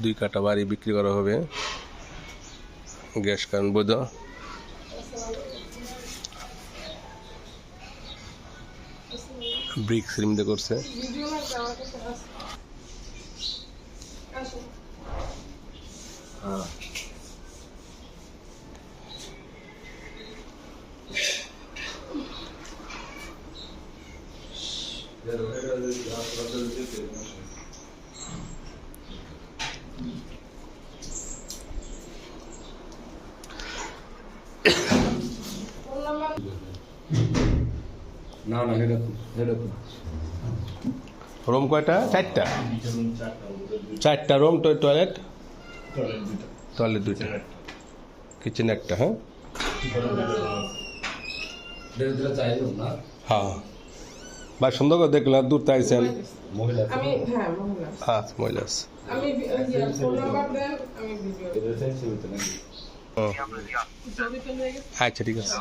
2 কাঠা বাড়ি বিক্রি করা হবে। গ্যাস কারেন্ট বৈধ। ব্রিক সিলিং দিয়ে করছে। না না এটা রুম কয়টা? 4টা। 4টা রুম, টয়লেট দুইটা, কিচেন একটা। হ্যাঁ হ্যাঁ ভাই, সুন্দর করে দেখলাম। দূর থেকে আইছেন। মহিলা আচ্ছা, মহিলা আছে। আচ্ছা, ঠিক আছে।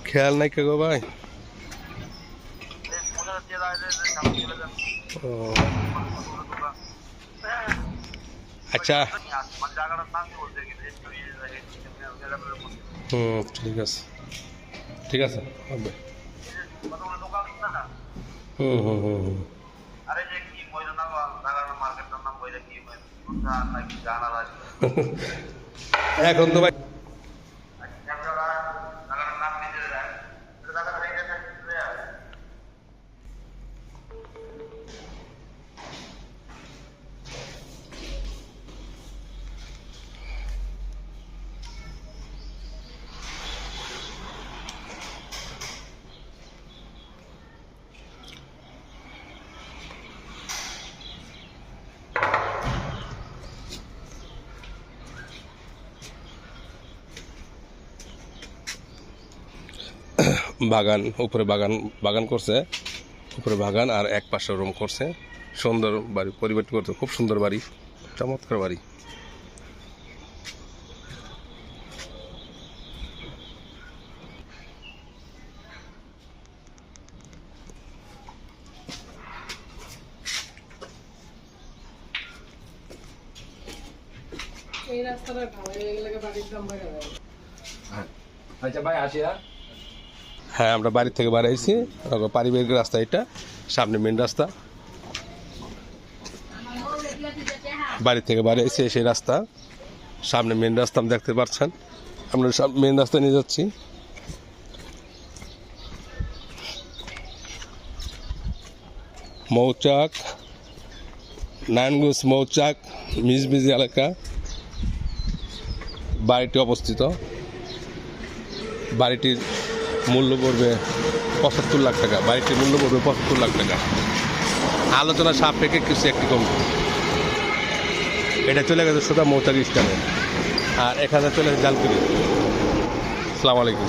খেয়াল নাই কে গো ভাই। আচ্ছা, ঠিক আছে, ঠিক আছে। এখন তো ভাই বাগান, উপরে বাগান করছে, উপরে বাগান আর এক পাশে রুম করছে। সুন্দর বাড়ি পরিবর্তন করছে, খুব সুন্দর বাড়ি, চমৎকার বাড়ি। এই রাস্তাটা ভালো হয়ে গেলে বাড়ির দাম বেড়ে যাবে। আচ্ছা ভাই আসি। হ্যাঁ, আমরা বাড়ি থেকে বাড়াইছি। পারিবারিক রাস্তা, এটা সামনে মেন রাস্তা। বাড়ি থেকে বাড়িয়েছি সেই রাস্তা, সামনে মেন রাস্তা দেখতে পাচ্ছেন। আমরা মেন রাস্তায় নিয়ে যাচ্ছি। মৌচাক, নারায়ণগঞ্জ মৌচাক মিজমিজি এলাকা বাড়িটি অবস্থিত। বাড়িটির মূল্য পড়বে 75 লাখ টাকা। বাড়িটির মূল্য পড়বে 75 লাখ টাকা। আলোচনা সাপেক্ষে কিছু একটি কম। এটা চলে গেছে সোজা মৌচাক স্ট্যান্ডে, আর এখানে চলে গেছে জালকুড়ি। আসসালামু আলাইকুম।